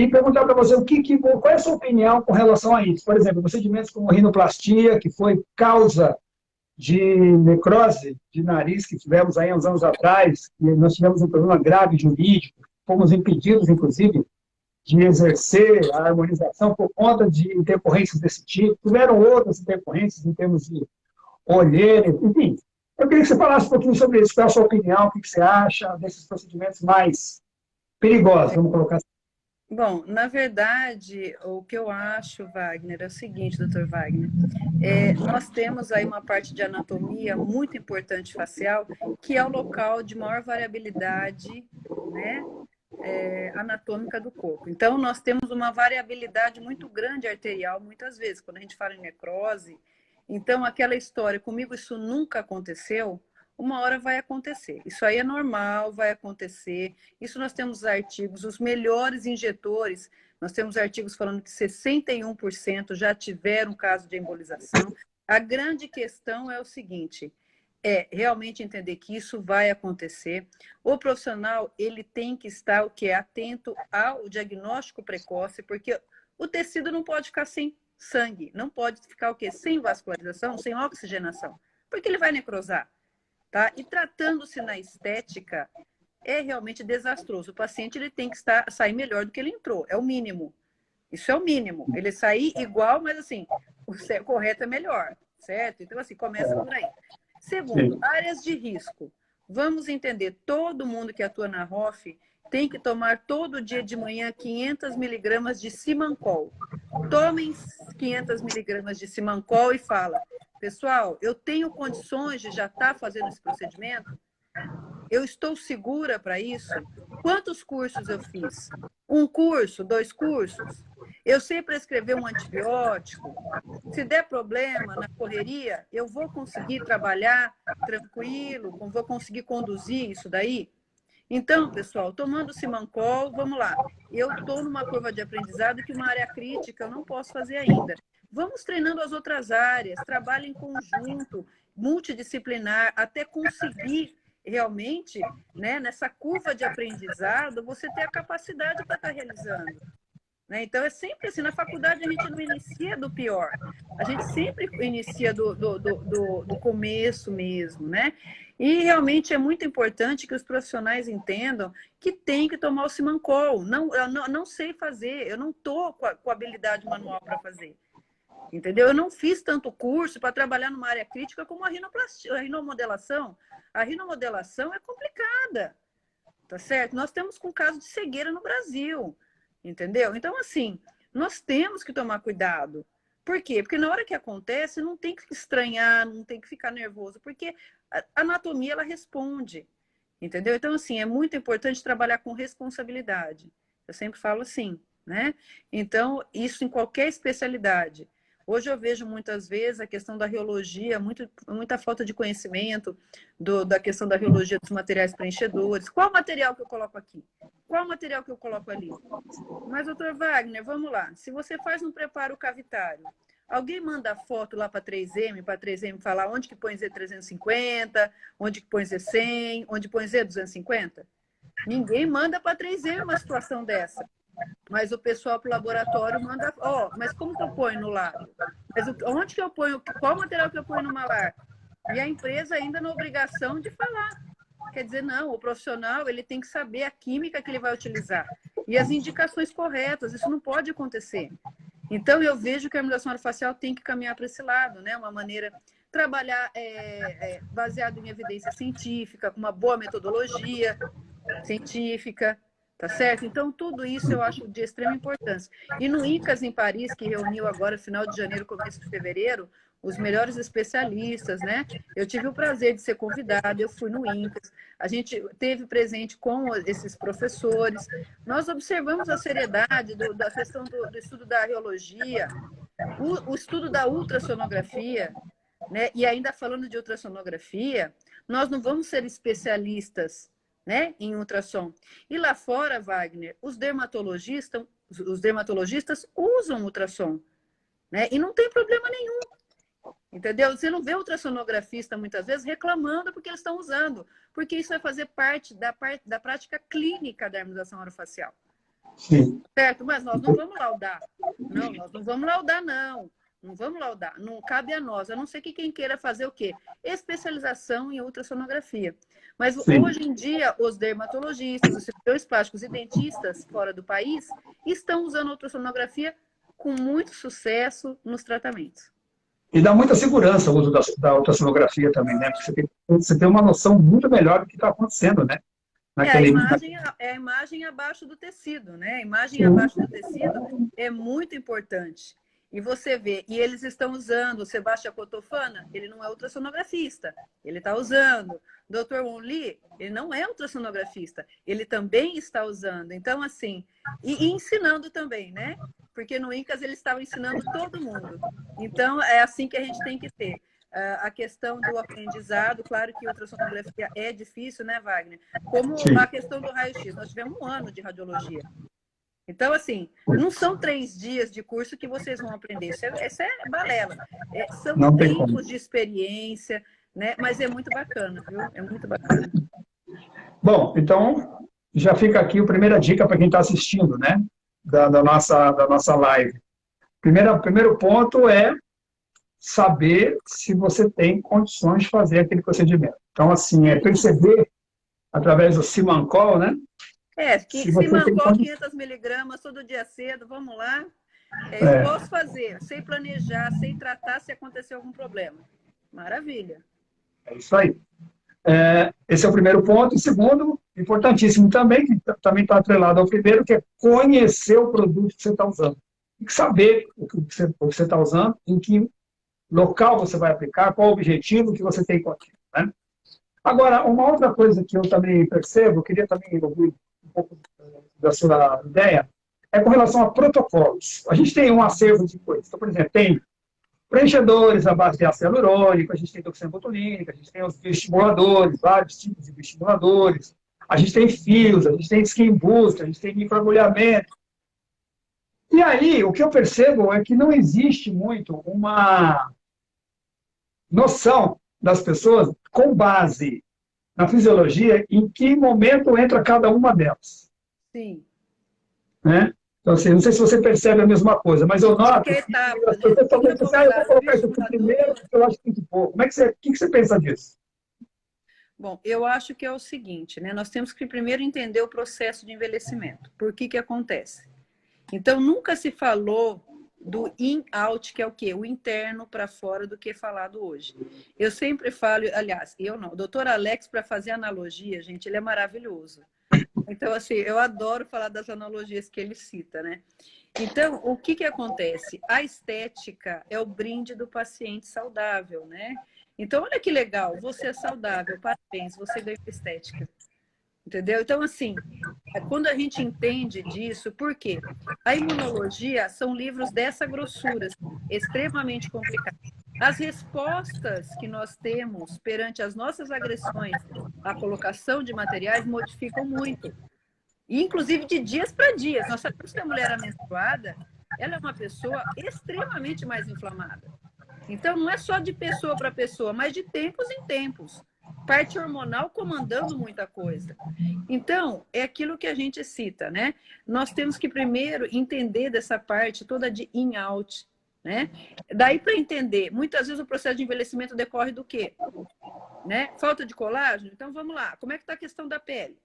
e perguntar para você qual é a sua opinião com relação a isso. Por exemplo, procedimentos como rinoplastia, que foi causa de necrose de nariz que tivemos aí uns anos atrás, e nós tivemos um problema grave jurídico, fomos impedidos, inclusive, de exercer a harmonização por conta de intercorrências desse tipo. Tiveram outras intercorrências em termos de olheira, enfim. Eu queria que você falasse um pouquinho sobre isso, qual é a sua opinião, o que você acha desses procedimentos mais perigosos, vamos colocar assim. Bom, na verdade, o que eu acho, Wagner, é o seguinte, doutor Wagner, nós temos aí uma parte de anatomia muito importante facial, que é o local de maior variabilidade, né, anatômica do corpo. Então, nós temos uma variabilidade muito grande arterial, muitas vezes, quando a gente fala em necrose. Então, aquela história, comigo isso nunca aconteceu, uma hora vai acontecer. Isso aí é normal, vai acontecer. Isso nós temos artigos, os melhores injetores, nós temos artigos falando que 61% já tiveram caso de embolização. A grande questão é o seguinte, realmente entender que isso vai acontecer. O profissional, ele tem que estar o quê? Atento ao diagnóstico precoce, porque o tecido não pode ficar sem sangue, não pode ficar o quê? Sem vascularização, sem oxigenação, porque ele vai necrosar. Tá? E tratando-se na estética, é realmente desastroso. O paciente ele tem que sair melhor do que ele entrou, é o mínimo. Isso é o mínimo. Ele sair igual, mas assim, o correto é melhor, certo? Então, assim, começa por aí. Segundo, áreas de risco. Vamos entender, todo mundo que atua na ROF tem que tomar todo dia de manhã 500 miligramas de Simancol. Tomem 500 miligramas de Simancol e fala, pessoal, eu tenho condições de já estar fazendo esse procedimento? Eu estou segura para isso? Quantos cursos eu fiz? Um curso? 2 cursos? Eu sei prescrever um antibiótico? Se der problema na correria, eu vou conseguir trabalhar tranquilo? Vou conseguir conduzir isso daí? Então, pessoal, tomando Simancol, vamos lá. Eu estou numa curva de aprendizado que uma área crítica eu não posso fazer ainda. Vamos treinando as outras áreas, trabalho em conjunto, multidisciplinar, até conseguir realmente, né, nessa curva de aprendizado, você ter a capacidade para estar realizando. Né? Então, é sempre assim, na faculdade a gente não inicia do pior, a gente sempre inicia do começo mesmo, né? E realmente é muito importante que os profissionais entendam que tem que tomar o Simancol. Não, eu não sei fazer, eu não estou com a habilidade manual para fazer. Entendeu? Eu não fiz tanto curso para trabalhar numa área crítica como a rinoplastia, a rinomodelação. A rinomodelação é complicada, tá certo? Nós temos com caso de cegueira no Brasil. Entendeu? Então, assim, nós temos que tomar cuidado. Por quê? Porque na hora que acontece, não tem que estranhar, não tem que ficar nervoso, porque a anatomia, ela responde. Entendeu? Então, assim, é muito importante trabalhar com responsabilidade. Eu sempre falo assim, né? Então, isso em qualquer especialidade. Hoje eu vejo muitas vezes a questão da riologia, muita falta de conhecimento da questão da riologia dos materiais preenchedores. Qual material que eu coloco aqui? Qual material que eu coloco ali? Mas, doutor Wagner, vamos lá. Se você faz um preparo cavitário, alguém manda foto lá para 3M falar onde que põe Z350, onde que põe Z100, onde põe Z250? Ninguém manda para 3M uma situação dessa. Mas o pessoal para o laboratório manda, mas como que eu ponho no lado? Mas onde que eu ponho, qual material que eu ponho no malar? E a empresa ainda na obrigação de falar. Quer dizer, não, o profissional ele tem que saber a química que ele vai utilizar e as indicações corretas, isso não pode acontecer. Então, eu vejo que a harmonização orofacial tem que caminhar para esse lado, né? Uma maneira, trabalhar baseado em evidência científica, com uma boa metodologia científica, tá certo? Então, tudo isso eu acho de extrema importância. E no INCAS em Paris, que reuniu agora, final de janeiro, começo de fevereiro, os melhores especialistas, né? Eu tive o prazer de ser convidada, eu fui no INCAS, a gente teve presente com esses professores, nós observamos a seriedade da questão do estudo da radiologia, o estudo da ultrassonografia, né? E ainda falando de ultrassonografia, nós não vamos ser especialistas, né, em ultrassom. E lá fora, Wagner, os dermatologistas usam ultrassom, né? E não tem problema nenhum. Entendeu? Você não vê ultrassonografista muitas vezes reclamando porque eles estão usando, porque isso vai fazer parte da prática clínica da harmonização orofacial. Sim. Certo? Mas nós não vamos laudar. Não, nós não vamos laudar, não. Não vamos laudar. Não cabe a nós, a não ser que quem queira fazer o quê? Especialização em ultrassonografia. Mas Sim. hoje em dia, os dermatologistas, os cirurgiões plásticos e dentistas fora do país estão usando ultrassonografia com muito sucesso nos tratamentos. E dá muita segurança o uso da ultrassonografia também, né? Porque você tem uma noção muito melhor do que está acontecendo, né? Naquele... É a imagem abaixo do tecido, né? A imagem Sim. abaixo do tecido é muito importante. E você vê, e eles estão usando, o Sebastião Cotofana, ele não é ultrassonografista, ele está usando. Dr. Won Lee, ele não é ultrassonografista, ele também está usando. Então, assim, e ensinando também, né? Porque no INCAS ele estava ensinando todo mundo. Então, é assim que a gente tem que ter. A questão do aprendizado, claro que ultrassonografia é difícil, né, Wagner? Como Sim. a questão do raio-x. Nós tivemos 1 ano de radiologia. Então, assim, não são 3 dias de curso que vocês vão aprender. Isso é balela. São Não tem como. tempos de experiência, né? Mas é muito bacana, viu? É muito bacana. Bom, então já fica aqui a primeira dica para quem está assistindo, né? Da nossa live. Primeiro ponto é saber se você tem condições de fazer aquele procedimento. Então, assim, é perceber através do Simancol, né? Se mancou 500 miligramas todo dia cedo, vamos lá. Eu posso fazer, sem planejar, sem tratar se acontecer algum problema. Maravilha. É isso aí. Esse é o primeiro ponto. E segundo, importantíssimo também, que também está atrelado ao primeiro, que é conhecer o produto que você está usando. Tem que saber o que você está usando, em que local você vai aplicar, qual o objetivo que você tem com aquilo, né? Agora, uma outra coisa que eu também percebo, eu queria também ouvir um pouco da sua ideia, é com relação a protocolos. A gente tem um acervo de coisas. Então, por exemplo, tem preenchedores à base de ácido hialurônico, a gente tem toxina botulínica, a gente tem os bioestimuladores, vários tipos de bioestimuladores, a gente tem fios, a gente tem skin boost, a gente tem microagulhamento. E aí, o que eu percebo é que não existe muito uma noção das pessoas com base na fisiologia em que momento entra cada uma delas. Sim. Né? Então, assim, não sei se você percebe a mesma coisa, mas eu noto que as pessoas estão dizendo assim, eu vou colocar isso aqui primeiro, porque eu acho que tem que pôr. O que você pensa disso? Bom, eu acho que é o seguinte, né? Nós temos que primeiro entender o processo de envelhecimento. Por que acontece? Então, nunca se falou do in-out, que é o quê? O interno para fora do que é falado hoje. Eu sempre falo, aliás, eu não, o doutor Alex, para fazer analogia, gente, ele é maravilhoso. Então, assim, eu adoro falar das analogias que ele cita, né? Então, o que acontece? A estética é o brinde do paciente saudável, né? Então, olha que legal, você é saudável, parabéns, você ganhou estética. Entendeu? Então, assim, quando a gente entende disso, por quê? A imunologia são livros dessa grossura, extremamente complicados. As respostas que nós temos perante as nossas agressões, a colocação de materiais, modificam muito. E, inclusive, de dias para dias. Nós sabemos que a mulher amenstruada, ela é uma pessoa extremamente mais inflamada. Então, não é só de pessoa para pessoa, mas de tempos em tempos. Parte hormonal comandando muita coisa. Então, é aquilo que a gente cita, né? Nós temos que primeiro entender dessa parte toda de in-out, né? Daí, para entender, muitas vezes o processo de envelhecimento decorre do quê? Né? Falta de colágeno? Então, vamos lá. Como é que está a questão da pele?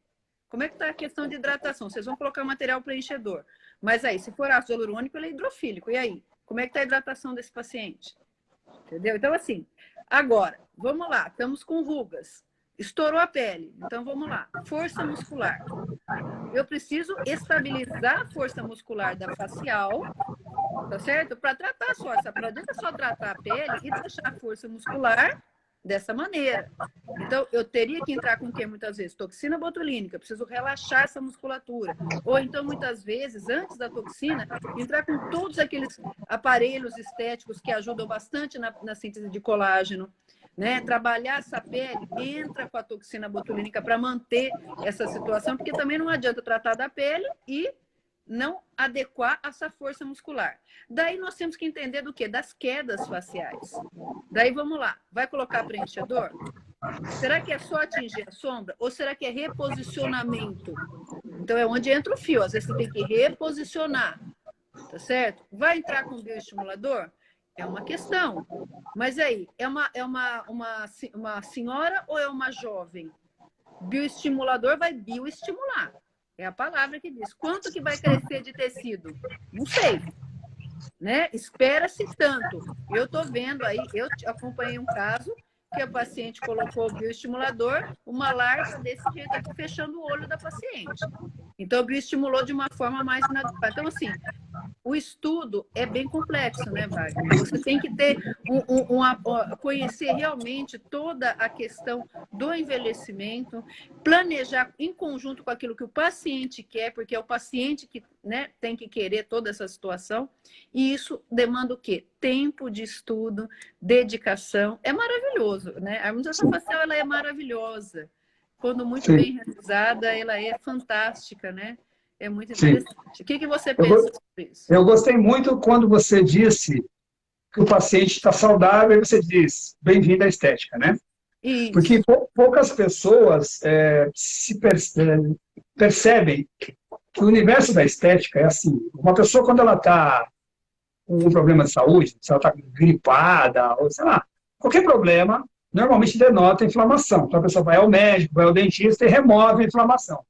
Como é que está a questão de hidratação? Vocês vão colocar material preenchedor. Mas aí, se for ácido hialurônico, ele é hidrofílico. E aí? Como é que está a hidratação desse paciente? Entendeu? Então, assim, agora, vamos lá. Estamos com rugas. Estourou a pele. Então, vamos lá. Força muscular. Eu preciso estabilizar a força muscular da facial, tá certo? Para tratar só essa, não adianta só tratar a pele e deixar a força muscular dessa maneira. Então, eu teria que entrar com o quê? Muitas vezes? Toxina botulínica, preciso relaxar essa musculatura. Ou então, muitas vezes, antes da toxina, entrar com todos aqueles aparelhos estéticos que ajudam bastante na síntese de colágeno, né? Trabalhar essa pele, entra com a toxina botulínica para manter essa situação, porque também não adianta tratar da pele e não adequar essa força muscular. Daí nós temos que entender do quê? Das quedas faciais. Daí vamos lá, vai colocar preenchedor? Será que é só atingir a sombra ou será que é reposicionamento? Então, é onde entra o fio. Às vezes, você tem que reposicionar, tá certo? Vai entrar com bioestimulador? É uma questão. Mas aí, uma senhora ou é uma jovem? Bioestimulador vai bioestimular. É a palavra que diz. Quanto que vai crescer de tecido? Não sei. Né? Espera-se tanto. Eu estou vendo aí, eu acompanhei um caso que a paciente colocou o bioestimulador, uma larva desse jeito aqui, fechando o olho da paciente. Então, bioestimulou de uma forma mais inadequada. Então, assim, o estudo é bem complexo, né, Wagner? Você tem que ter conhecer realmente toda a questão do envelhecimento, planejar em conjunto com aquilo que o paciente quer, porque é o paciente que, né, tem que querer toda essa situação, e isso demanda o quê? Tempo de estudo, dedicação. É maravilhoso, né? A harmonização facial, ela é maravilhosa. Quando muito Sim. bem realizada, ela é fantástica, né? É muito Sim. interessante. O que você Eu, pensa sobre isso? eu gostei muito quando você disse que o paciente está saudável e você diz, bem-vindo à estética, né? Porque Isso. poucas pessoas percebem que o universo da estética é assim. Uma pessoa, quando ela está com um problema de saúde, se ela está gripada, ou sei lá, qualquer problema, normalmente denota inflamação. Então a pessoa vai ao médico, vai ao dentista e remove a inflamação.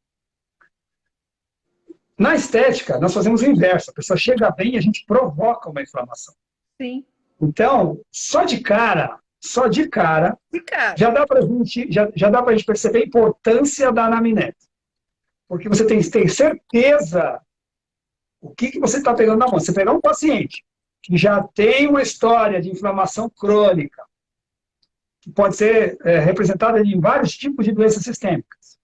Na estética, nós fazemos o inverso. A pessoa chega bem e a gente provoca uma inflamação. Sim. Então, só de cara, De cara. já dá para a gente perceber a importância da anamnese. Porque você tem que ter certeza o que você está pegando na mão. Você pegar um paciente que já tem uma história de inflamação crônica, que pode ser representada em vários tipos de doenças sistêmicas,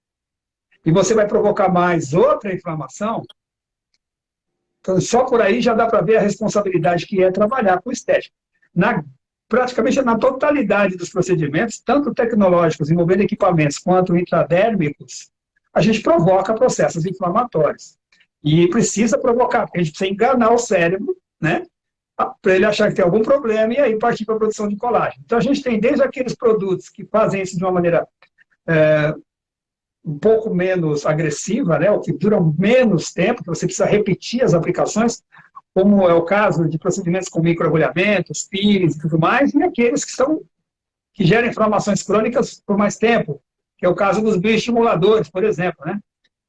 e você vai provocar mais outra inflamação, então só por aí já dá para ver a responsabilidade que é trabalhar com estética. Praticamente na totalidade dos procedimentos, tanto tecnológicos envolvendo equipamentos quanto intradérmicos, a gente provoca processos inflamatórios. E precisa provocar, porque a gente precisa enganar o cérebro, né? Para ele achar que tem algum problema e aí partir para a produção de colágeno. Então, a gente tem desde aqueles produtos que fazem isso de uma maneira um pouco menos agressiva, né? O que duram menos tempo, que você precisa repetir as aplicações, como é o caso de procedimentos com microagulhamentos, pires e tudo mais, e aqueles que geram inflamações crônicas por mais tempo, que é o caso dos bioestimuladores, por exemplo, né?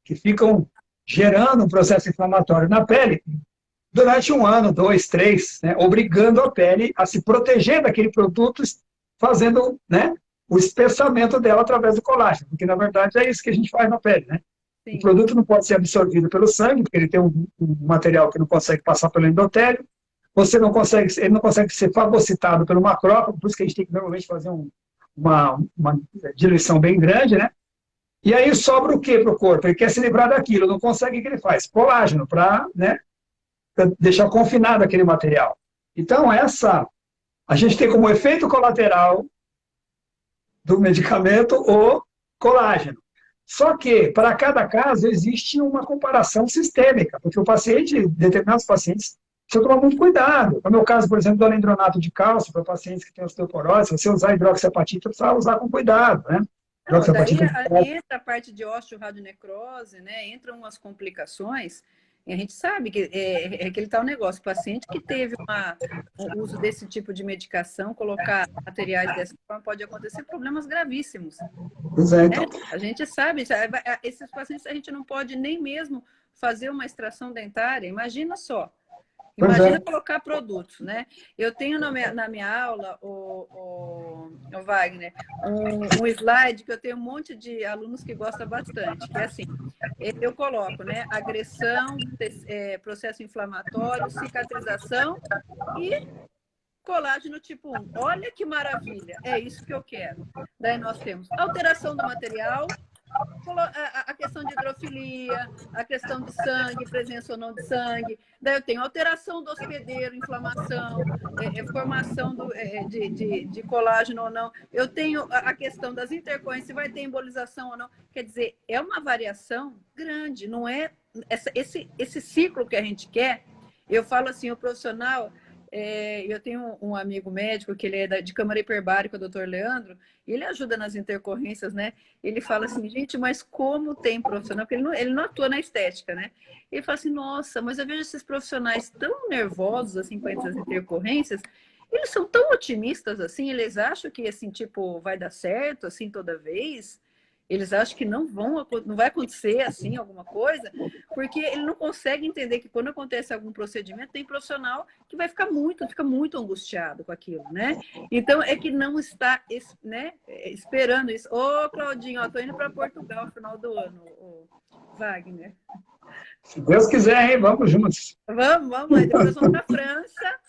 Que ficam gerando um processo inflamatório na pele durante 1 ano, 2, 3, né? Obrigando a pele a se proteger daquele produto, fazendo, né, o espessamento dela através do colágeno, porque, na verdade, é isso que a gente faz na pele, né? Sim. O produto não pode ser absorvido pelo sangue, porque ele tem um material que não consegue passar pelo endotélio, ele não consegue ser fagocitado pelo macrófago, por isso que a gente tem que normalmente fazer uma diluição bem grande, né? E aí sobra o que para o corpo? Ele quer se livrar daquilo, não consegue, o que ele faz? Colágeno, para, né, deixar confinado aquele material. Então, a gente tem como efeito colateral do medicamento o colágeno. Só que, para cada caso, existe uma comparação sistêmica, porque determinados pacientes, precisam tomar muito cuidado. No meu caso, por exemplo, do alendronato de cálcio, para pacientes que têm osteoporose, se você usar hidroxiapatita, precisa usar com cuidado, né? Não, daí entra a parte de osteoradionecrose, né? Entram umas complicações, e a gente sabe que é aquele tal negócio, o paciente que teve o uso desse tipo de medicação, colocar materiais dessa forma, pode acontecer problemas gravíssimos. Então. A gente sabe, esses pacientes a gente não pode nem mesmo fazer uma extração dentária, imagina só. Imagina colocar produtos, né? Eu tenho na minha aula, o Wagner, um slide que eu tenho um monte de alunos que gostam bastante, que é assim, eu coloco, né? Agressão, processo inflamatório, cicatrização e colágeno tipo 1. Olha que maravilha, é isso que eu quero. Daí nós temos alteração do material, a questão de hidrofilia, a questão de sangue, presença ou não de sangue. Daí eu tenho alteração do hospedeiro, inflamação, formação de colágeno ou não. Eu tenho a questão das intercorrências, se vai ter embolização ou não. Quer dizer, é uma variação grande, não é esse ciclo que a gente quer. Eu falo assim, o profissional, Eu tenho um amigo médico que ele é de câmara hiperbárica, o doutor Leandro, e ele ajuda nas intercorrências, né? Ele fala assim, gente, mas como tem profissional? Porque ele não atua na estética, né? Ele fala assim, nossa, mas eu vejo esses profissionais tão nervosos, assim, com essas intercorrências, eles são tão otimistas, assim, eles acham que, assim, tipo, vai dar certo, assim, toda vez. Eles acham que não vai acontecer, assim, alguma coisa, porque ele não consegue entender que quando acontece algum procedimento, tem profissional que fica muito angustiado com aquilo, né? Então, é que não está, né, esperando isso. Ô, Claudinho, ó, tô indo para Portugal no final do ano, ô, Wagner. Se Deus quiser, hein? Vamos juntos. Vamos, aí depois vamos para a França.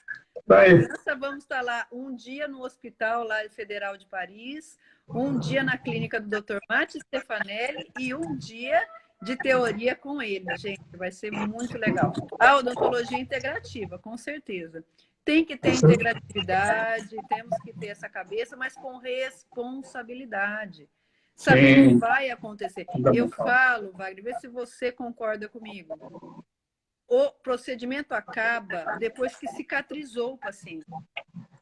Na Aí. França, vamos estar lá um dia no hospital lá federal de Paris, um dia na clínica do Dr. Matti Stefanelli e um dia de teoria com ele, gente. Vai ser muito legal. A odontologia integrativa, com certeza. Tem que ter integratividade, temos que ter essa cabeça, mas com responsabilidade. Saber que vai acontecer. Eu falo, Wagner, vê se você concorda comigo. O procedimento acaba depois que cicatrizou o paciente.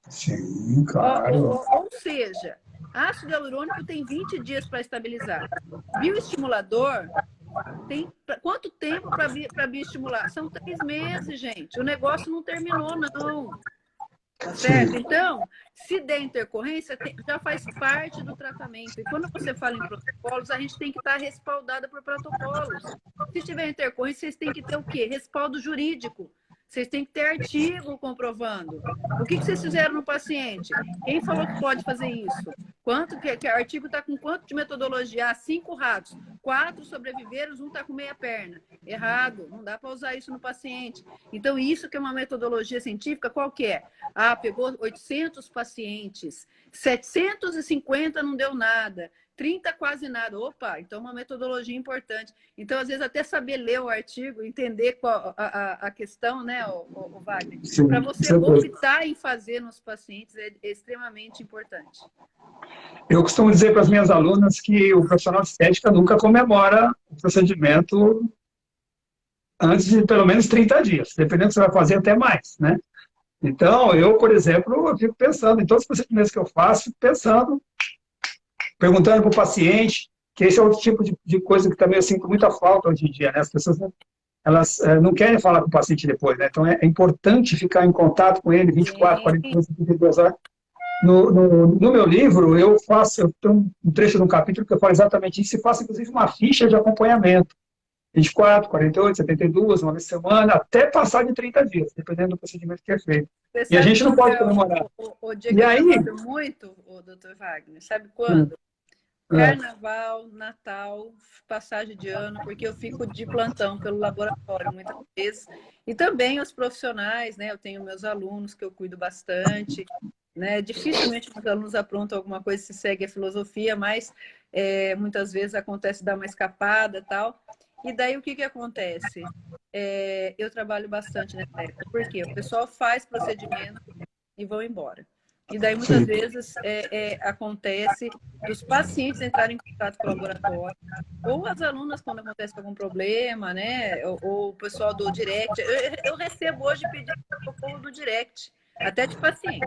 Sim, claro. Ou seja, ácido hialurônico tem 20 dias para estabilizar. Bioestimulador tem quanto tempo para bioestimular? São 3 meses, gente. O negócio não terminou, não. Tá certo? Então, se der intercorrência, já faz parte do tratamento. E quando você fala em protocolos, a gente tem que estar respaldada por protocolos. Se tiver intercorrência, vocês têm que ter o quê? Respaldo jurídico. Vocês têm que ter artigo comprovando. O que vocês fizeram no paciente? Quem falou que pode fazer isso? Quanto que o artigo está com quanto de metodologia? 5 ratos, 4 sobreviveram, um está com meia perna. Errado, não dá para usar isso no paciente. Então, isso que é uma metodologia científica, qual que é? Pegou 800 pacientes, 750 não deu nada, 30 quase nada. Opa, então uma metodologia importante. Então, às vezes, até saber ler o artigo, entender qual a questão, né, o Wagner? Para você optar em fazer nos pacientes é extremamente importante. Eu costumo dizer para as minhas alunas que o profissional de estética nunca comemora o procedimento antes de pelo menos 30 dias, dependendo do que você vai fazer, até mais, né? Então, eu, por exemplo, eu fico pensando em todos os procedimentos que eu faço, fico pensando, perguntando para o paciente, que esse é outro tipo de coisa que também eu sinto muita falta hoje em dia, né? As pessoas elas não querem falar com o paciente depois, né? Então, é importante ficar em contato com ele 24, 42, 52 horas. No meu livro, eu tenho um trecho de um capítulo que eu falo exatamente isso, e faço, inclusive, uma ficha de acompanhamento. 24, 48, 72, uma vez por semana, até passar de 30 dias, dependendo do procedimento que é feito. E a gente não pode comemorar. O dia que eu trabalho muito, doutor Wagner, sabe quando? Carnaval, Natal, passagem de ano, porque eu fico de plantão pelo laboratório muitas vezes. E também os profissionais, né? Eu tenho meus alunos que eu cuido bastante, né? Dificilmente os alunos aprontam alguma coisa se segue a filosofia, mas muitas vezes acontece dar uma escapada e tal. E daí o que acontece? Eu trabalho bastante nessa época. Por quê? O pessoal faz procedimento e vão embora. E daí muitas vezes acontece dos pacientes entrarem em contato com o laboratório, ou as alunas quando acontece algum problema, né? Ou o pessoal do direct. Eu recebo hoje pedido do direct, até de paciente.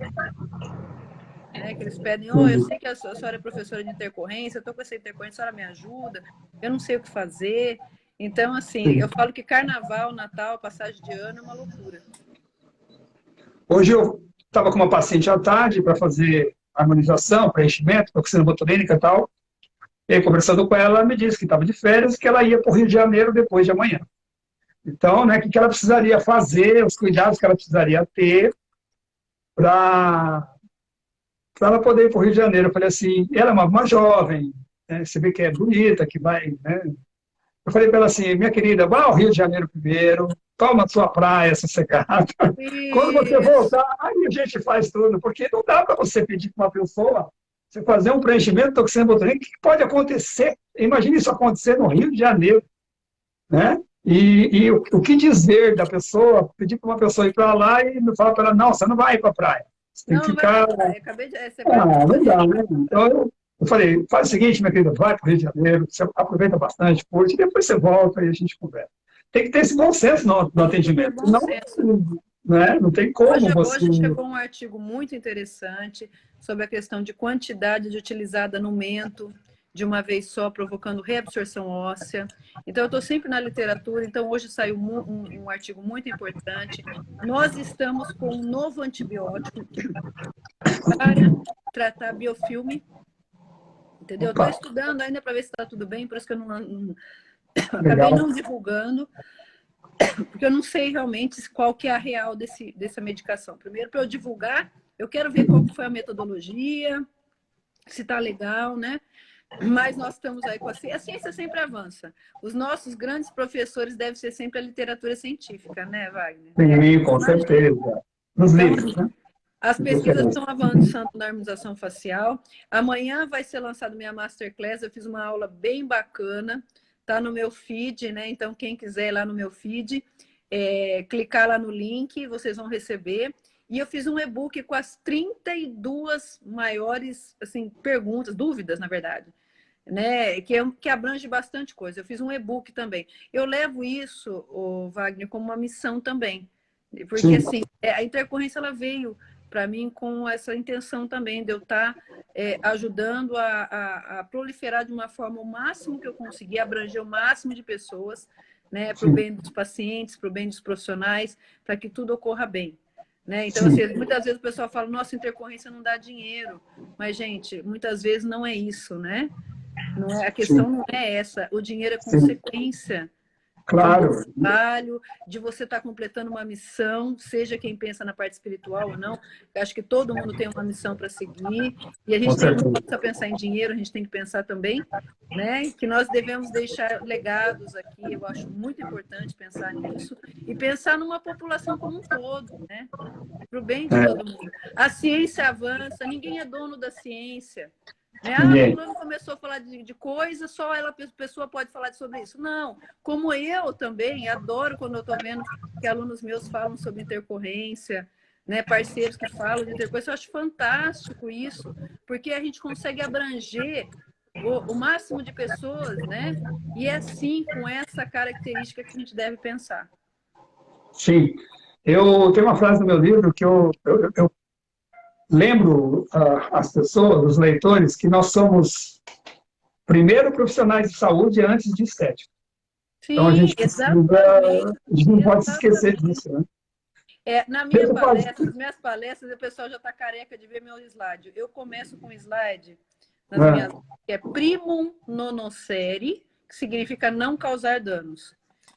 Né, que eles pedem, eu sei que a senhora é professora de intercorrência, eu estou com essa intercorrência, a senhora me ajuda, eu não sei o que fazer. Então, assim, eu falo que carnaval, Natal, passagem de ano é uma loucura. Hoje eu estava com uma paciente à tarde para fazer harmonização, preenchimento, toxina botulínica e tal, e aí, conversando com ela, ela me disse que estava de férias e que ela ia para o Rio de Janeiro depois de amanhã. Então, né, o que ela precisaria fazer, os cuidados que ela precisaria ter para ela poder ir para o Rio de Janeiro. Eu falei assim, ela é uma jovem, né, você vê que é bonita, que vai, né? Eu falei para ela assim, minha querida, vá ao Rio de Janeiro primeiro, toma a sua praia sossegada. Quando você voltar, aí a gente faz tudo, porque não dá para você pedir para uma pessoa você fazer um preenchimento de toxina botulínica, o que pode acontecer? Imagine isso acontecer no Rio de Janeiro, né? E o que dizer da pessoa, pedir para uma pessoa ir para lá e falar para ela, não, você não vai ir para a praia. Você tem que ficar... não dá, né? Então, eu falei, faz o seguinte, minha querida, vai para o Rio de Janeiro, você aproveita bastante, curte, e depois você volta e a gente conversa. Tem que ter esse bom senso no atendimento. né? Não tem como você... Hoje chegou um artigo muito interessante sobre a questão de quantidade de utilizada no mento, de uma vez só, provocando reabsorção óssea. Então, eu estou sempre na literatura, então hoje saiu um artigo muito importante. Nós estamos com um novo antibiótico para tratar biofilme, entendeu? Estou estudando ainda para ver se está tudo bem, por isso que eu acabei não divulgando, porque eu não sei realmente qual que é a real dessa medicação. Primeiro, para eu divulgar, eu quero ver qual que foi a metodologia, se está legal, né? Mas nós estamos aí com a ciência sempre avança. Os nossos grandes professores devem ser sempre a literatura científica, né, Wagner? Sim, com certeza. Nos livros, né? As pesquisas estão avançando na harmonização facial. Amanhã vai ser lançada minha Masterclass. Eu fiz uma aula bem bacana. Está no meu feed, né? Então, quem quiser ir lá no meu feed, clicar lá no link, vocês vão receber. E eu fiz um e-book com as 32 maiores assim, perguntas, dúvidas, na verdade, né? Que abrange bastante coisa. Eu fiz um e-book também. Eu levo isso, Wagner, como uma missão também. Porque, assim, a intercorrência ela veio para mim com essa intenção também de eu estar ajudando a proliferar de uma forma o máximo que eu conseguir, abranger o máximo de pessoas, né, para o bem dos pacientes, para o bem dos profissionais, para que tudo ocorra bem. Né? Então, assim, muitas vezes o pessoal fala, nossa, intercorrência não dá dinheiro. Mas, gente, muitas vezes não é isso, né? Não é, a questão não é essa. O dinheiro é consequência. Claro. De um bom trabalho, de você estar completando uma missão, seja quem pensa na parte espiritual ou não. Eu acho que todo mundo tem uma missão para seguir. E a gente não precisa pensar em dinheiro, a gente tem que pensar também, né, que nós devemos deixar legados aqui. Eu acho muito importante pensar nisso. E pensar numa população como um todo, né? Para o bem de todo mundo. A ciência avança, ninguém é dono da ciência. Né? Ah, fulano começou a falar de coisa, só a pessoa pode falar sobre isso. Não, como eu também adoro quando eu estou vendo que alunos meus falam sobre intercorrência, né? Parceiros que falam de intercorrência, eu acho fantástico isso, porque a gente consegue abranger o máximo de pessoas, né? E é assim, com essa característica que a gente deve pensar. Sim. Eu tenho uma frase no meu livro que eu lembro às pessoas, os leitores, que nós somos primeiro profissionais de saúde antes de estética. Sim, então, a gente não pode se esquecer disso, né? Na minha palestra, nas minhas palestras, o pessoal já está careca de ver meu slide. Eu começo com um slide nas minhas, que é primum nonocere, que significa não causar danos.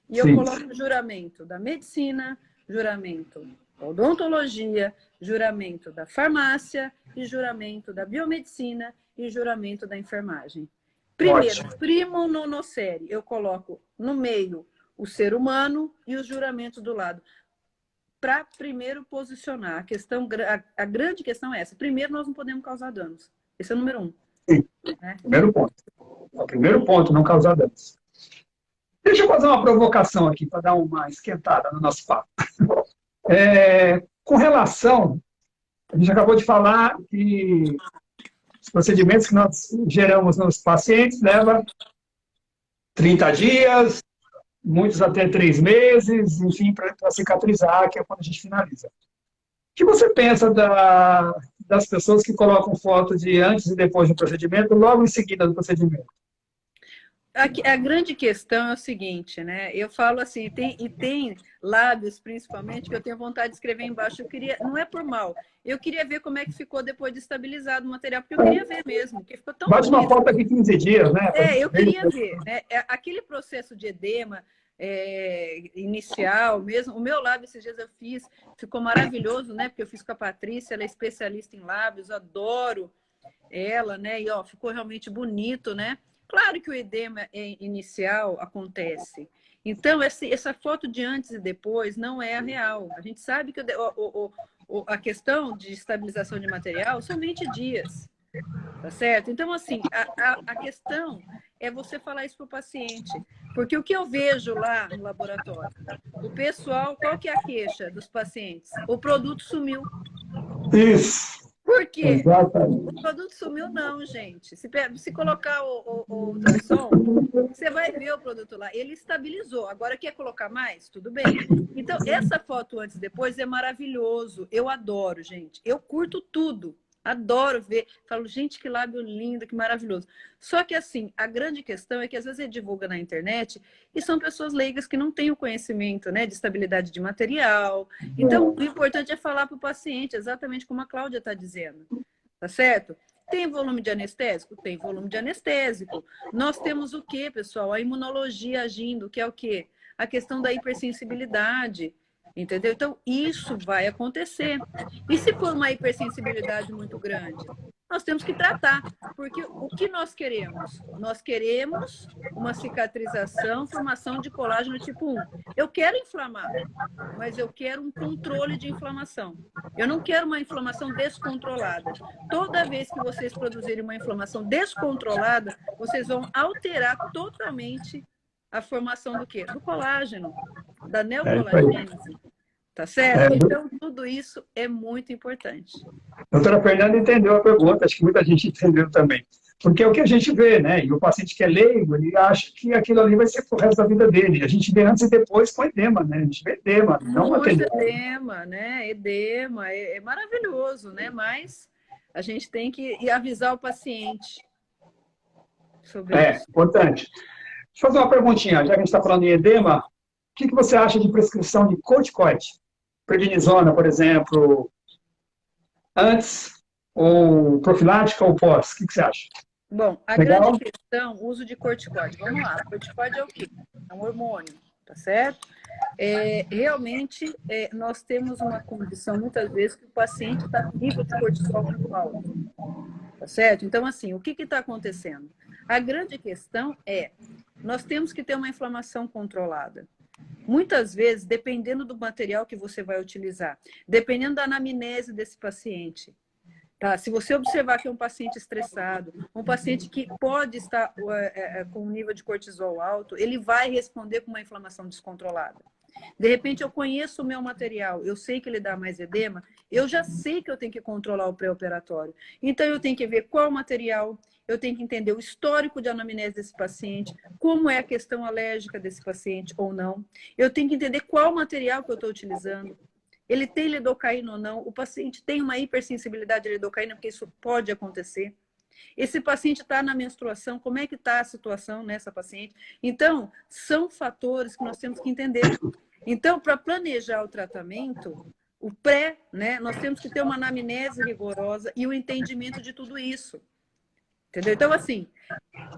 E eu coloco o juramento da medicina, juramento da odontologia, juramento da farmácia, e juramento da biomedicina e juramento da enfermagem. Primeiro, primum nonocere, eu coloco no meio o ser humano e os juramentos do lado. Para primeiro posicionar. A grande questão é essa. Primeiro, nós não podemos causar danos. Esse é o número 1. Sim, né? Primeiro ponto. O primeiro ponto, não causar danos. Deixa eu fazer uma provocação aqui, para dar uma esquentada no nosso papo. Com relação, a gente acabou de falar que os procedimentos que nós geramos nos pacientes levam 30 dias, muitos até 3 meses, enfim, para cicatrizar, que é quando a gente finaliza. O que você pensa das pessoas que colocam foto de antes e depois do procedimento, logo em seguida do procedimento? A grande questão é o seguinte, né? Eu falo assim, tem lábios, principalmente, que eu tenho vontade de escrever embaixo. Não é por mal. Eu queria ver como é que ficou depois de estabilizado o material, porque eu queria ver mesmo, porque ficou tão bonito. Bate uma foto aqui 15 dias, né? Eu queria ver, né? Aquele processo de edema inicial mesmo. O meu lábio, esses dias eu fiz, ficou maravilhoso, né? Porque eu fiz com a Patrícia, ela é especialista em lábios, adoro ela, né? E ficou realmente bonito, né? Claro que o edema inicial acontece. Então, essa foto de antes e depois não é a real. A gente sabe que a questão de estabilização de material são 20 dias. Tá certo? Então, assim, a questão é você falar isso para o paciente. Porque o que eu vejo lá no laboratório? O pessoal, qual que é a queixa dos pacientes? O produto sumiu. Isso. Por quê? quê? O Exatamente. produto sumiu, não, gente. Se colocar o ultrassom, você vai ver o produto lá. Ele estabilizou. Agora, quer colocar mais? Tudo bem. Então, essa foto antes e depois é maravilhoso. Eu adoro, gente. Eu curto tudo. Adoro ver. Falo, gente, que lábio lindo, que maravilhoso. Só que, assim, a grande questão é que às vezes ele divulga na internet e são pessoas leigas que não têm o conhecimento, né, de estabilidade de material. Então, o importante é falar para o paciente, exatamente como a Cláudia está dizendo. Tá certo? Tem volume de anestésico? Tem volume de anestésico. Nós temos o quê, pessoal? A imunologia agindo, que é o quê? A questão da hipersensibilidade. Entendeu? Então, isso vai acontecer. E se for uma hipersensibilidade muito grande? Nós temos que tratar. Porque o que nós queremos? Nós queremos uma cicatrização, formação de colágeno tipo 1. Eu quero inflamar, mas eu quero um controle de inflamação. Eu não quero uma inflamação descontrolada. Toda vez que vocês produzirem uma inflamação descontrolada, vocês vão alterar totalmente a formação do quê? Do colágeno, da É isso aí. neocolagênese. Tá certo? Então, tudo isso é muito importante. Doutora Fernanda entendeu a pergunta, acho que muita gente entendeu também. Porque é o que a gente vê, né? E o paciente que é leigo, ele acha que aquilo ali vai ser pro resto da vida dele. A gente vê antes e depois com edema, né? A gente vê edema, não Muito material. edema, né? Edema, é maravilhoso, né? Mas a gente tem que avisar o paciente sobre É, isso. importante. Deixa eu fazer uma perguntinha, já que a gente está falando em edema, o que você acha de prescrição de corticoide? Prednisona, por exemplo, antes ou profilática ou pós? O que você acha? Bom, a Legal? grande questão, o uso de corticoide. Vamos lá, corticoide é o quê? É um hormônio, tá certo? Realmente, nós temos uma condição, muitas vezes, que o paciente está com nível de cortisol muito alto, tá certo? Então, assim, o que está acontecendo? A grande questão é, nós temos que ter uma inflamação controlada. Muitas vezes, dependendo do material que você vai utilizar, dependendo da anamnese desse paciente, tá? Se você observar que é um paciente estressado, um paciente que pode estar com um nível de cortisol alto, ele vai responder com uma inflamação descontrolada. De repente, eu conheço o meu material, eu sei que ele dá mais edema, eu já sei que eu tenho que controlar o pré-operatório. Então, eu tenho que ver qual material, eu tenho que entender o histórico de anamnese desse paciente, como é a questão alérgica desse paciente ou não. Eu tenho que entender qual material que eu estou utilizando. Ele tem lidocaína ou não? O paciente tem uma hipersensibilidade à lidocaína, porque isso pode acontecer. Esse paciente está na menstruação, como é que está a situação nessa paciente? Então, são fatores que nós temos que entender. Então, para planejar o tratamento, o pré, né, nós temos que ter uma anamnese rigorosa e o entendimento de tudo isso. Entendeu? Então, assim,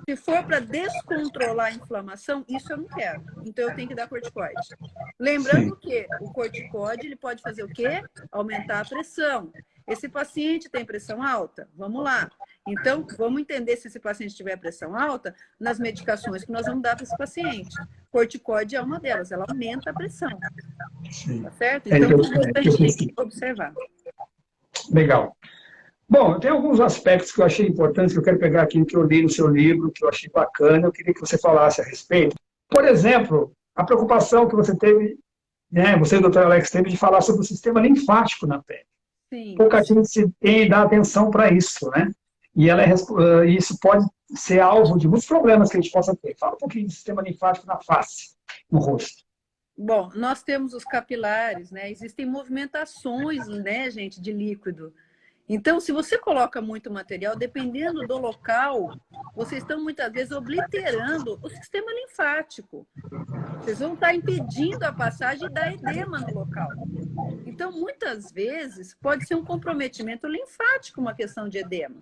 se for para descontrolar a inflamação, isso eu não quero. Então, eu tenho que dar corticoide. Lembrando que o corticoide ele pode fazer o quê? Aumentar a pressão. Esse paciente tem pressão alta? Vamos lá. Então, vamos entender se esse paciente tiver pressão alta nas medicações que nós vamos dar para esse paciente. Corticoide é uma delas, ela aumenta a pressão. Sim. Tá certo? Então, tudo isso a gente tem que observar. Legal. Bom, tem alguns aspectos que eu achei importantes, que eu quero pegar aqui, que eu li no seu livro, que eu achei bacana, eu queria que você falasse a respeito. Por exemplo, a preocupação que você teve, né, você e o doutor Alex teve, de falar sobre o sistema linfático na pele. Sim. Pouca gente dá atenção para isso, né? E isso pode ser alvo de muitos problemas que a gente possa ter. Fala um pouquinho do sistema linfático na face, no rosto. Bom, nós temos os capilares, né? Existem movimentações, né, gente, de líquido. Então, se você coloca muito material, dependendo do local, vocês estão muitas vezes obliterando o sistema linfático. Vocês vão estar impedindo a passagem da edema no local. Então, muitas vezes, pode ser um comprometimento linfático, uma questão de edema.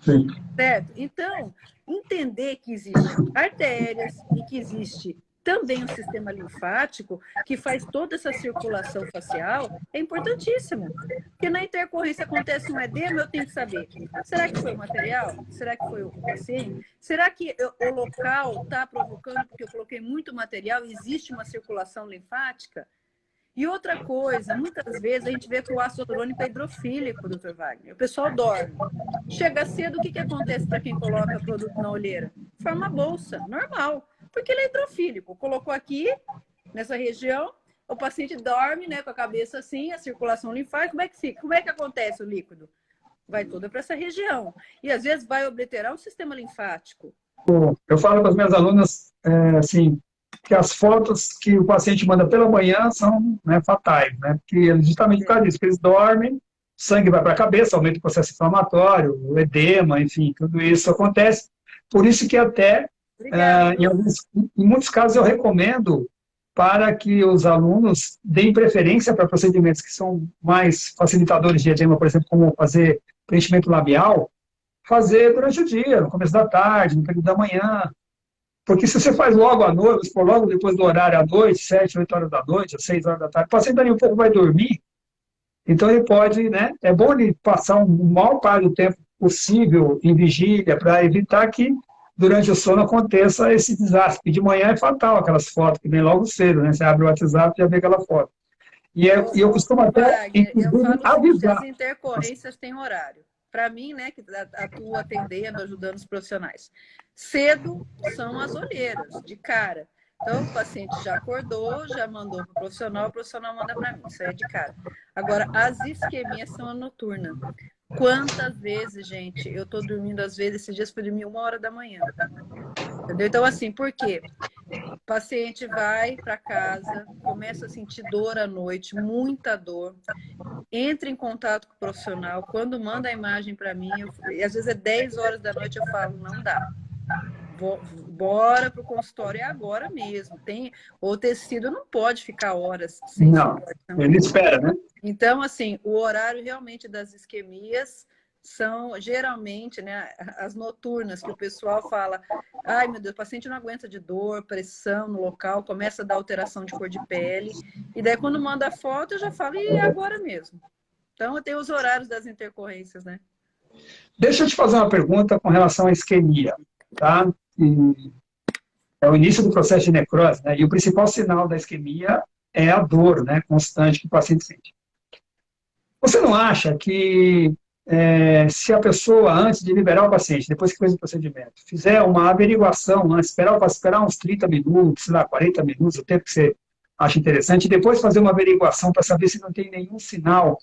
Sim. Certo? Então, entender que existem artérias e que existe também um sistema linfático que faz toda essa circulação facial é importantíssimo. Porque na intercorrência acontece um edema, eu tenho que saber, será que foi o material? Será que foi o paciente? Será que o local está provocando porque eu coloquei muito material e existe uma circulação linfática? E outra coisa, muitas vezes a gente vê que o ácido hialurônico é hidrofílico, doutor Wagner. O pessoal dorme. Chega cedo, o que acontece para quem coloca produto na olheira? Forma bolsa, normal. Porque ele é hidrofílico. Colocou aqui, nessa região, o paciente dorme, né, com a cabeça assim, a circulação linfática, como é que fica? Como é que acontece o líquido? vai toda para essa região. E às vezes vai obliterar o sistema linfático. Eu falo para as minhas alunas, assim, que as fotos que o paciente manda pela manhã são, né, fatais, né? Porque justamente por causa disso, que eles dormem, o sangue vai para a cabeça, aumenta o processo inflamatório, o edema, enfim, tudo isso acontece. Por isso que até, Obrigada, em muitos casos, eu recomendo para que os alunos deem preferência para procedimentos que são mais facilitadores de edema, por exemplo, como fazer preenchimento labial, fazer durante o dia, no começo da tarde, no período da manhã. Porque se você faz logo à noite, for logo depois do horário à noite, 7, 8 horas da noite, às 6 horas da tarde, o paciente dali um pouco vai dormir, então ele pode, né? É bom ele passar o maior parte do tempo possível em vigília para evitar que durante o sono aconteça esse desastre. E de manhã é fatal aquelas fotos que vem logo cedo, né? Você abre o WhatsApp e já vê aquela foto. E eu costumo até, Wagner, eu falo avisar. que as intercorrências têm horário. Para mim, né, que atuo atendendo, ajudando os profissionais. Cedo são as olheiras, de cara. Então, o paciente já acordou, já mandou para o profissional manda para mim, isso aí é de cara. Agora, as isquemias são a noturna. Quantas vezes, gente, eu estou dormindo, às vezes, esses dias fui dormir 1 hora da manhã. Entendeu? Então, assim, por quê? O paciente vai para casa, começa a sentir dor à noite, muita dor, entra em contato com o profissional, quando manda a imagem para mim, e às vezes é 10 horas da noite, eu falo, não dá. Bora para o consultório, é agora mesmo. O tecido não pode ficar horas sem suporte. Não, ele espera, né? Então, assim, o horário realmente das isquemias são geralmente, né, as noturnas, que o pessoal fala, ai meu Deus, o paciente não aguenta de dor, pressão no local, começa a dar alteração de cor de pele, e daí quando manda a foto eu já falo, e é agora mesmo. Então tem os horários das intercorrências, né? Deixa eu te fazer uma pergunta com relação à isquemia, tá? É o início do processo de necrose, né? E o principal sinal da isquemia é a dor, né, constante que o paciente sente. Você não acha que se a pessoa, antes de liberar o paciente, depois que fez o procedimento, fizer uma averiguação, né, esperar uns 30 minutos, sei lá, 40 minutos, o tempo que você acha interessante, e depois fazer uma averiguação para saber se não tem nenhum sinal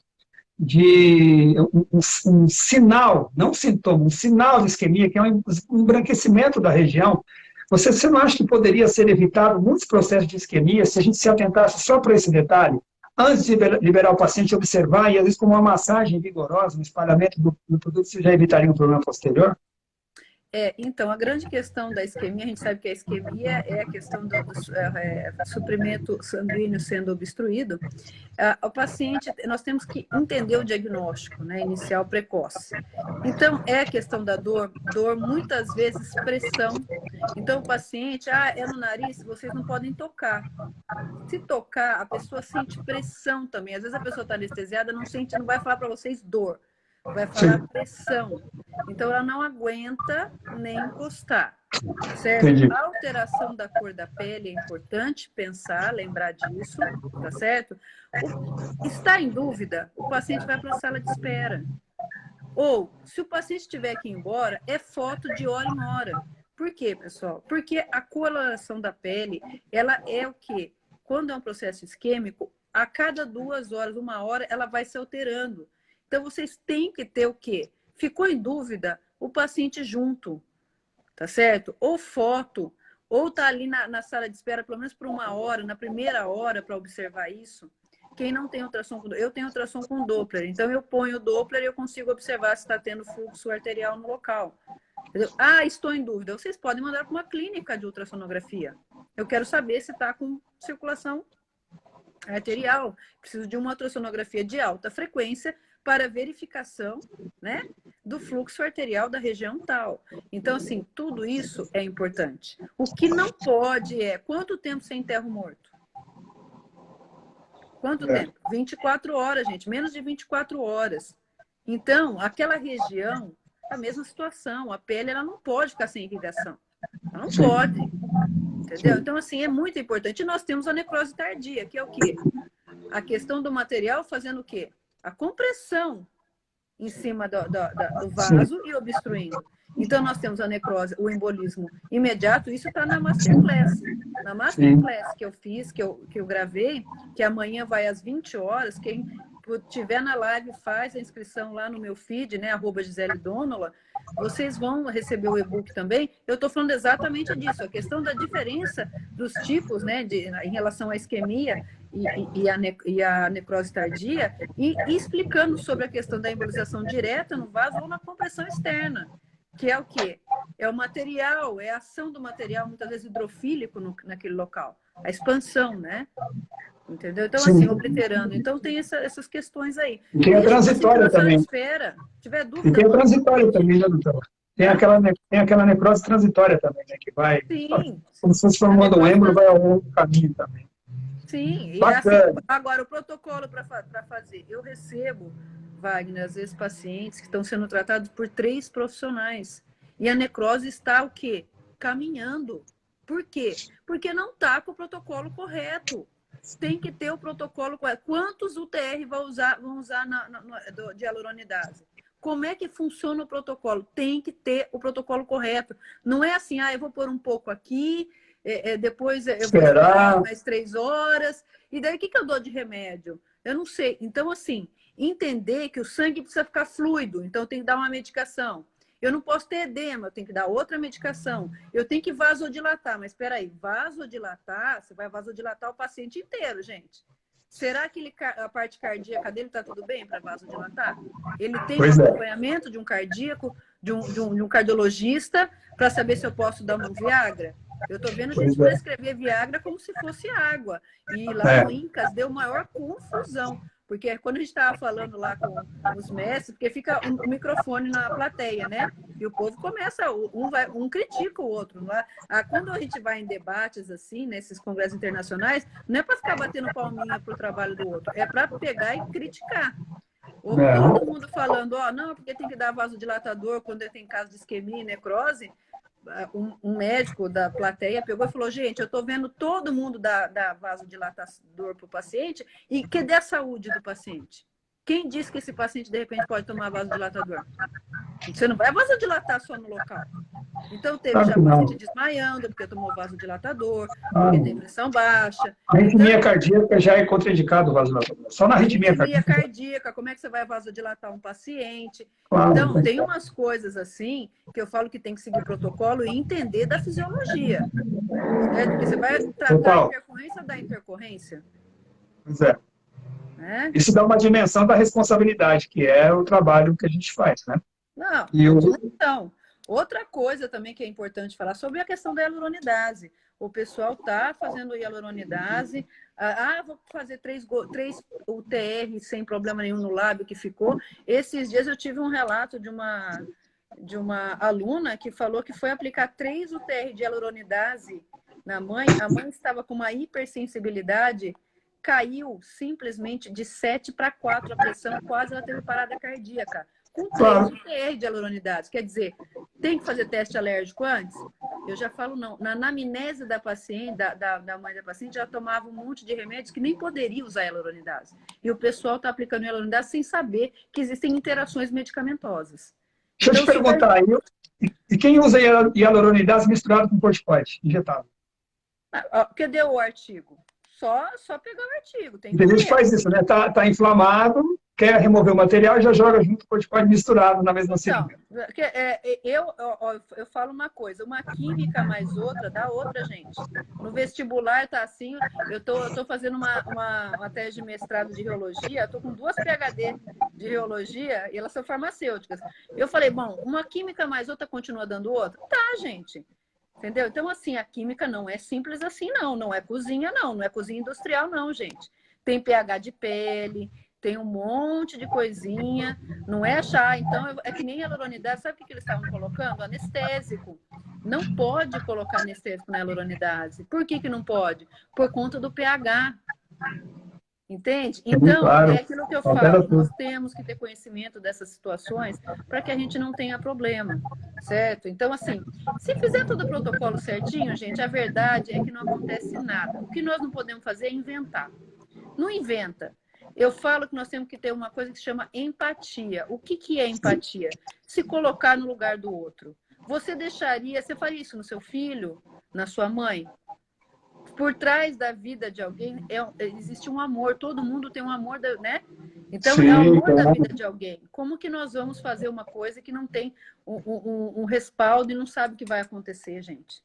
um sinal, não sintoma, um sinal de isquemia, que é um embranquecimento da região. Você não acha que poderia ser evitado muitos processos de isquemia se a gente se atentasse só para esse detalhe? Antes de liberar o paciente, observar, e às vezes com uma massagem vigorosa, um espalhamento do produto, você já evitaria um problema posterior? Então, a grande questão da isquemia, a gente sabe que a isquemia é a questão do suprimento sanguíneo sendo obstruído. O paciente, nós temos que entender o diagnóstico, né, inicial precoce. Então, é a questão da dor muitas vezes pressão. Então, o paciente, é no nariz, vocês não podem tocar. Se tocar, a pessoa sente pressão também. Às vezes a pessoa está anestesiada, não vai falar para vocês dor, vai falar pressão. Então, ela não aguenta nem encostar, certo? Entendi. A alteração da cor da pele é importante pensar, lembrar disso, tá certo? Está em dúvida, o paciente vai para a sala de espera. Ou, se o paciente tiver que ir embora, é foto de hora em hora. Por quê, pessoal? Porque a coloração da pele, ela é o quê? Quando é um processo isquêmico, a cada 2 horas, 1 hora, ela vai se alterando. Então, vocês têm que ter o quê? Ficou em dúvida, o paciente junto, tá certo? Ou foto, ou tá ali na sala de espera, pelo menos por 1 hora, na primeira hora, para observar isso. Quem não tem ultrassom com Doppler, eu tenho ultrassom com Doppler, então eu ponho o Doppler e eu consigo observar se está tendo fluxo arterial no local. Entendeu? Estou em dúvida. Vocês podem mandar para uma clínica de ultrassonografia. Eu quero saber se está com circulação arterial. Preciso de uma ultrassonografia de alta frequência para verificação, né, do fluxo arterial da região tal. Então, assim, tudo isso é importante. O que não pode quanto tempo sem enterro morto? Quanto tempo? 24 horas, gente. Menos de 24 horas. Então, aquela região, a mesma situação. A pele, ela não pode ficar sem irrigação. Ela não pode. Entendeu? Então, assim, é muito importante. E nós temos a necrose tardia, que é o quê? A questão do material fazendo o quê? A compressão em cima do vaso e obstruindo. Então, nós temos a necrose, o embolismo imediato, isso está na Masterclass. Na Masterclass que eu fiz, que eu gravei, que amanhã vai às 20 horas, quem tiver na live, faz a inscrição lá no meu feed, né, @Gisele Dónola, vocês vão receber o e-book também. Eu estou falando exatamente disso, a questão da diferença dos tipos, né, em relação à isquemia e a necrose tardia, e explicando sobre a questão da embolização direta no vaso ou na compressão externa, que é o quê? É o material, é a ação do material, muitas vezes hidrofílico naquele local, a expansão, né? Entendeu? Então, assim, Sim. obliterando. Então, tem essas questões aí. E tem a Deixa o paciente transitória na sala de também. espera. Se tiver E dúvida, tem a manda um transitória vídeo. também, né, doutor? Hã? Tem aquela necrose transitória também, né? Que vai, Sim. como se fosse A formando um necrose êmbolo, vai ao longo do caminho também. Sim, e assim, Bacana. agora o protocolo para fazer. Eu recebo, Wagner, às vezes pacientes que estão sendo tratados por 3 profissionais. E a necrose está o quê? Caminhando. Por quê? Porque não está com o protocolo correto. Tem que ter o protocolo correto. Quantos UTR vão usar de hialuronidase? Como é que funciona o protocolo? Tem que ter o protocolo correto. Não é assim, eu vou pôr um pouco aqui, depois eu vou esperar Esperar. mais 3 horas, e daí o que eu dou de remédio? Eu não sei. Então, assim, entender que o sangue precisa ficar fluido, então eu tenho que dar uma medicação. Eu não posso ter edema, eu tenho que dar outra medicação. Eu tenho que vasodilatar, mas espera aí, vasodilatar, você vai vasodilatar o paciente inteiro, gente. Será que a parte cardíaca dele está tudo bem para vasodilatar? Ele tem um Pois é. acompanhamento de um cardíaco, de um cardiologista, para saber se eu posso dar um Viagra? Eu estou vendo gente Pois é. prescrever Viagra como se fosse água. E lá É. no INCAS deu maior confusão. Porque quando a gente estava falando lá com os mestres, porque fica o microfone na plateia, né? E o povo começa, um critica o outro. Não é? Quando a gente vai em debates assim, nesses congressos internacionais, não é para ficar batendo palminha pro trabalho do outro, é para pegar e criticar. Ou todo mundo falando, não, porque tem que dar vasodilatador quando ele tem caso de isquemia e necrose. Um médico da plateia pegou e falou, gente, eu estou vendo todo mundo dar vasodilatador para o paciente e cadê a saúde do paciente? Quem disse que esse paciente, de repente, pode tomar vasodilatador? Você não vai vasodilatar só no local. Então, teve Claro já que não. paciente desmaiando, porque tomou vasodilatador, Ah, porque tem pressão baixa. a arritmia Então, cardíaca já é contraindicado o vasodilatador. Só na arritmia arritmia cardíaca. cardíaca, como é que você vai vasodilatar um paciente? Claro. Então, tem umas coisas assim que eu falo que tem que seguir o protocolo e entender da fisiologia. Certo? Porque você vai tratar a Total. intercorrência da intercorrência. Pois é. Né? Isso dá uma dimensão da responsabilidade, que é o trabalho que a gente faz, né? Não, E o... então, outra coisa também que é importante falar sobre a questão da hialuronidase. O pessoal está fazendo hialuronidase, vou fazer 3 UTR sem problema nenhum no lábio que ficou. Esses dias eu tive um relato de uma aluna que falou que foi aplicar 3 UTR de hialuronidase na mãe. A mãe estava com uma hipersensibilidade, caiu simplesmente de 7 para 4 a pressão, quase ela teve parada cardíaca. Com 3 UTR de hialuronidase. Quer dizer, tem que fazer teste alérgico antes? Eu já falo não. Na anamnese da paciente, da mãe da paciente, já tomava um monte de remédios que nem poderia usar hialuronidase. E o pessoal está aplicando hialuronidase sem saber que existem interações medicamentosas. Deixa eu te perguntar, e quem usa hialuronidase misturado com corticoide injetável? Cadê o artigo? Só pegar o artigo. Tem A gente faz isso, né? Tá inflamado, quer remover o material e já joga junto com o corticoide misturado na mesma seringa. Eu falo uma coisa, uma química mais outra dá outra, gente. No vestibular tá assim, eu tô fazendo uma tese de mestrado de reologia, eu tô com 2 PhD de reologia e elas são farmacêuticas. Eu falei, bom, uma química mais outra continua dando outra? Tá, gente. Entendeu? Então, assim, a química não é simples assim, não é cozinha, não é cozinha industrial, não, gente. Tem pH de pele, tem um monte de coisinha, não é achar, então, é que nem hialuronidase, sabe o que eles estavam colocando? Anestésico. Não pode colocar anestésico na hialuronidase. Por que não pode? Por conta do pH. Entende? Então, claro. é aquilo que eu falo, nós temos que ter conhecimento dessas situações para que a gente não tenha problema, certo? Então, assim, se fizer todo o protocolo certinho, gente, a verdade é que não acontece nada. O que nós não podemos fazer é inventar. Não inventa. Eu falo que nós temos que ter uma coisa que se chama empatia. O que é empatia? Se colocar no lugar do outro. Você faria isso no seu filho, na sua mãe? Por trás da vida de alguém existe um amor, todo mundo tem um amor, né? Então, é o Sim, amor da claro. vida de alguém. Como que nós vamos fazer uma coisa que não tem um respaldo e não sabe o que vai acontecer, gente?